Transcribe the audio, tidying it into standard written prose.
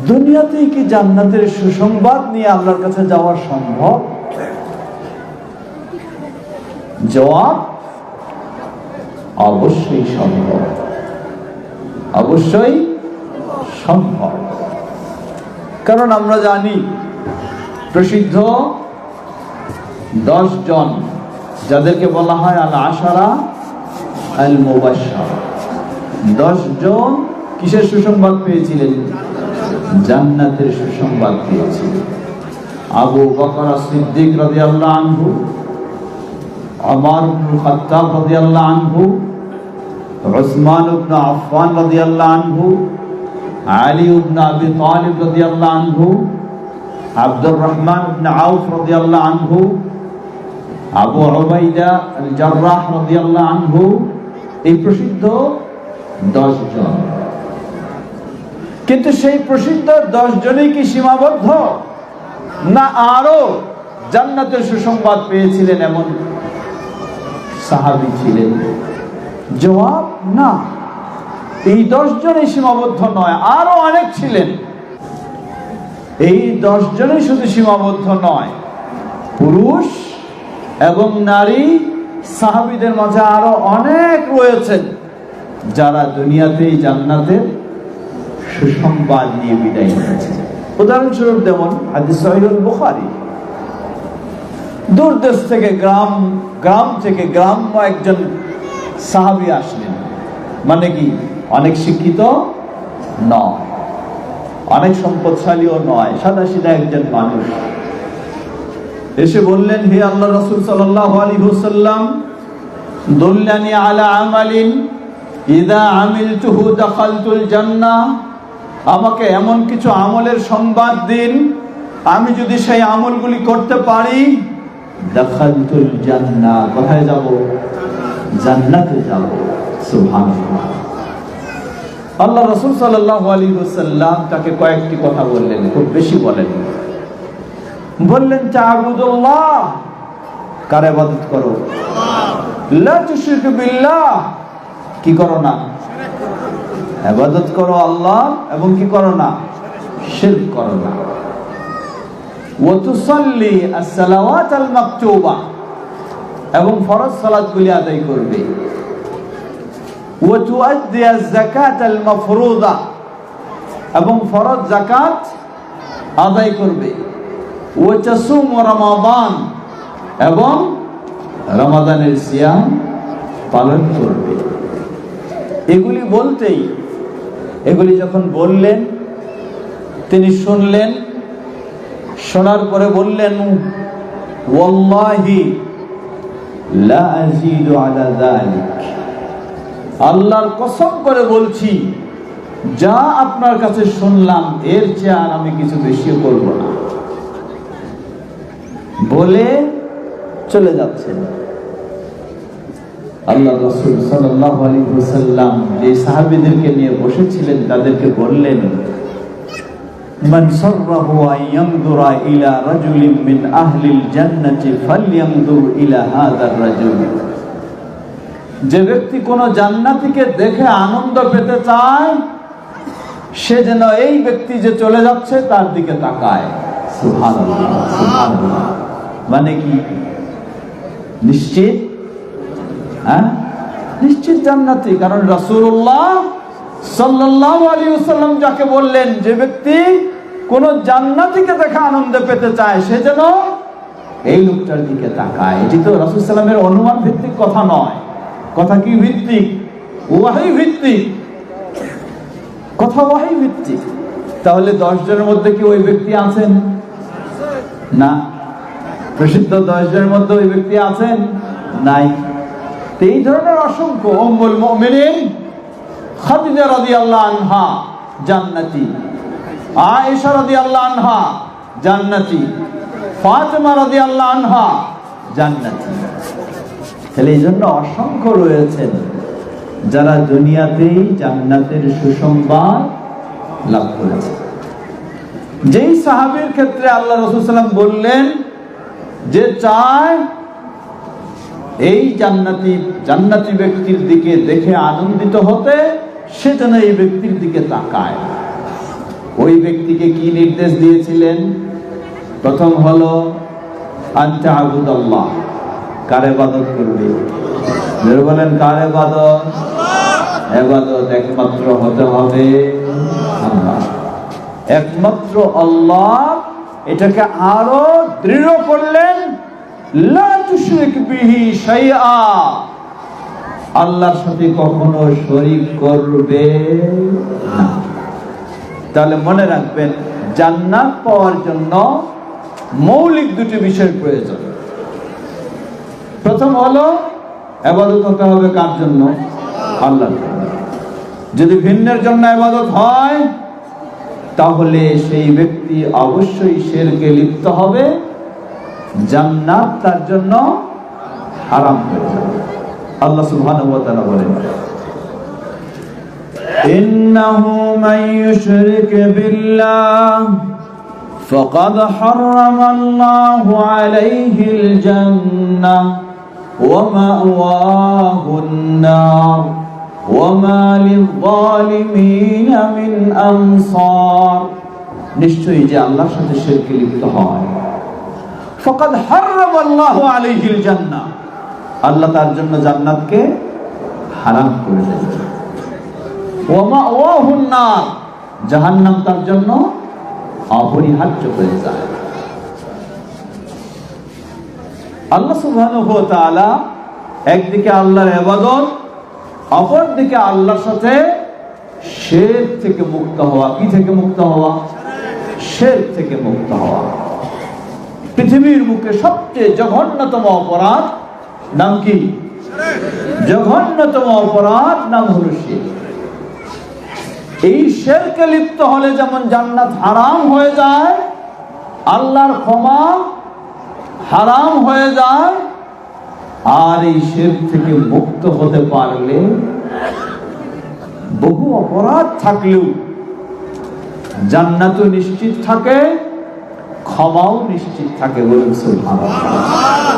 দুনিয়াতেই কি জান্নাতের সুসংবাদ নিয়ে আল্লাহর কাছে যাওয়া সম্ভব? জবাব অবশ্যই সম্ভব, অবশ্যই সম্ভব। কারণ আমরা জানি প্রসিদ্ধ 10 জন যাদেরকে বলা হয় আল আশারা আল মুবাশশারা, 10 জন কিসের সুসংবাদ পেয়েছিলেন? জান্নাতের সুসংবাদ পেয়েছিলেন। আবু বকর সিদ্দিক রাদিয়াল্লাহু আনহু, ওমর ইবনে খাত্তাব রাদিয়াল্লাহু আনহু, উসমান ইবনে আফফান রাদিয়াল্লাহু আনহু, আলী ইবনে আবি তালিব রাদিয়াল্লাহু আনহু, আব্দুর রহমান ইবনে আউফ রাদিয়াল্লাহু আনহু, আবু উবাইদা আল জাররাহ রাদিয়াল্লাহু আনহু। এই প্রসিদ্ধ 10 জন। কিন্তু সেই প্রসিদ্ধ 10 জনই কি সীমাবদ্ধ? না, আরো জান্নাতের সুসংবাদ পেয়েছিলেন এমন সাহাবী ছিলেন? জবাব না, এই 10 জনই সীমাবদ্ধ নয়, আরো অনেক ছিলেন। এই 10 জনই শুধু সীমাবদ্ধ নয়, পুরুষ এবং নারী সাহাবীদের মাঝে আরো অনেক রয়েছেন যারা দুনিয়াতেই জান্নাতের সুসংবাদ নিয়ে বিদায় নিয়েছে। উদাহরণস্বরূপ যেমন হাদিস সহিহুল বুখারী, দূর দেশ থেকে গ্রাম থেকে গ্রাম্য একজন সাহাবী আসলেন। মানে কি, অনেক শিক্ষিত নয়, অনেক সম্পদশালীও নয়, সাদাসিধা একজন মানুষ। এসে বললেন, হে আল্লাহর রাসূল সাল্লাল্লাহু আলাইহি ওয়াসাল্লাম, দুল্লানি আলা আমালিন ইযা আমিলতুহু দাখালতুল জান্নাহ। আমাকে এমন কিছু আমলের সংবাদ দিন, আমি যদি সেই আমলগুলি করতে পারি দাখালতুল জান্নাহ। কোথায় যাব? জান্নাতে যাব। সুবহানাল্লাহ। আল্লাহ রাসূল সাল্লাল্লাহু আলাইহি ওয়াসাল্লাম তাকে কয়েকটি কথা বললেন, খুব বেশি বলেন। বললেন, তা'বুদুল্লাহ, কার ইবাদত করো, লা তুশরিকু বিল্লাহ, কি করো না, ইবাদত করো আল্লাহ, এবং কি করো না, শিরক করো না। ওয়া তুসাল্লি আস-সালাওয়াত আল-মাকতুবা, এবং ফরজ সালাতগুলি আদায় করবে। ওয়া তুআদ্দি আয-যাকাত আল-মাফরুদা, এবং ফরজ যাকাত আদায় করবে। ওয়া তাসুম রমাদান, এবং রমাদানের সিয়াম পালন করবে। এগুলি বলতেই, এগুলি যখন বললেন তিনি শুনলেন, শোনার পরে বললেন, ওয়াল্লাহি লা আযীদু আলা যালিক, আল্লাহর কসম করে বলছি, যা আপনার কাছে শুনলাম এর চেয়ে আর আমি কিছু বেশি করব না, বলে চলে যাচ্ছেন। আল্লাহ রাসূল সাল্লাল্লাহু আলাইহি ওয়াসাল্লাম যে সাহাবীদেরকে নিয়ে বসেছিলেন তাদেরকে বললেন, মান সাররাহু আন ইয়ানজুরা ইলা রাজুলিন মিন আহলিল জান্নাতি ফালইয়ানজুর ইলা হাযার রাজুল। যে ব্যক্তি কোন জান্নাতীকে দেখে আনন্দ পেতে চায়, সে যেন এই ব্যক্তি যে চলে যাচ্ছে তার দিকে তাকায়। সুবহানাল্লাহ, সুবহানাল্লাহ। মানে কি, নিশ্চিত, নিশ্চিত জান্নাতি। কারণ রাসূলুল্লাহ সাল্লাল্লাহু আলাইহি ওয়াসাল্লাম যাকে বললেন, যে ব্যক্তি কোন জান্নাতীকে দেখে আনন্দ পেতে চায় সে যেন এই লোকটার দিকে তাকায়। এটি তো রাসূল সাল্লামের অনুমান ভিত্তিক কথা নয়। কথা কি ভিত্তিক? ওয়াহী ভিত্তিক কথা, ওয়াহী ভিত্তিক। তাহলে 10 জনের মধ্যে কি ওই ব্যক্তি আছেন? না। প্রসিদ্ধ 10 জনের মধ্যে ওই ব্যক্তি আছেন? নাই। এই ধরনের অসংখ্য। উম্মুল মুমিনিন খাদিজা রাদিয়াল্লাহু আনহা জান্নাতি, আয়েশা রাদিয়াল্লাহু আনহা জান্নাতি, ফাতেমা রাদিয়াল্লাহু আনহা জান্নাতি। তাহলে এই জন্য অসংখ্য রয়েছেন যারা দুনিয়াতেই জান্নাতের সুসংবাদ লাভ করেছে। যেই সাহাবীর ক্ষেত্রে আল্লাহ রাসূল সাল্লাল্লাহু আলাইহি ওয়াসাল্লাম বললেন যে চায় এই জান্নাতি ব্যক্তির দিকে দেখে আনন্দিত হতে, সে যেন এই ব্যক্তির দিকে তাকায়। ওই ব্যক্তিকে কি নির্দেশ দিয়েছিলেন? প্রথম হলো আনতা আবুদাল্লাহ, কার ইবাদত করবে? যারা বলেন কার ইবাদত? ইবাদত একমাত্র হতে হবে আল্লাহ, একমাত্র আল্লাহ। এটাকে আরো দৃঢ় করলেন, লা তুশরিক বিহি শাইআ, আল্লাহর সাথে কখনো শরীক করবে না। তাহলে মনে রাখবেন, জান্নাত পাওয়ার জন্য মৌলিক দুটি বিষয়ের প্রয়োজন। প্রথম হলো ইবাদত হতে হবে কার জন্য? আল্লাহর জন্য। যদি ভিন্নের জন্য ইবাদত হয় তাহলে সেই ব্যক্তি অবশ্যই শিরকে লিপ্ত হবে, জান্নাত তার জন্য হারাম হয়ে যাবে। আল্লাহ সুবহানাহু ওয়া তাআলা বলেন, ইন্নাহু মান ইউশরিক বিল্লাহ ফাকাদ হারামাল্লাহু আলাইহিল জান্নাহ ওয়া মাওয়াহুন নার ওয়া মা লিয-যালিমিনা মিন আনসার। নিশ্চয়ই যে আল্লাহর সাথে শিরকে লিপ্ত হয়, ফাকাদ হারামাল্লাহু আলাইহিল জান্নাহ, আল্লাহ তার জন্য জান্নাতকে হারাম করে দিয়েছেন। ওয়া মাওয়াহুন নার, জাহান্নাম তার জন্য অপরিহার্য হয়ে যায়। আল্লাহ সুবহানাহু ওয়া তাআলা একদিকে আল্লাহর ইবাদত, অপরদিকে আল্লাহর সাথে শিরক থেকে মুক্ত হওয়া। কি থেকে মুক্ত হওয়া? শিরক থেকে মুক্ত হওয়া। পৃথিবীর বুকে সবচেয়ে জঘন্যতম অপরাধ নাম কি? জঘন্যতম অপরাধ নাম হলো শিরক। এই শিরকে লিপ্ত হলে যেমন জান্নাত হারাম হয়ে যায়, আল্লাহর ক্ষমা হারাম হয়ে যায়, আর এই শিরক থেকে মুক্ত হতে পারলে বহু অপরাধ থাকলেও জান্নাতও নিশ্চিত থাকে, ক্ষমাও নিশ্চিত থাকে। বলুন সুবহানাল্লাহ।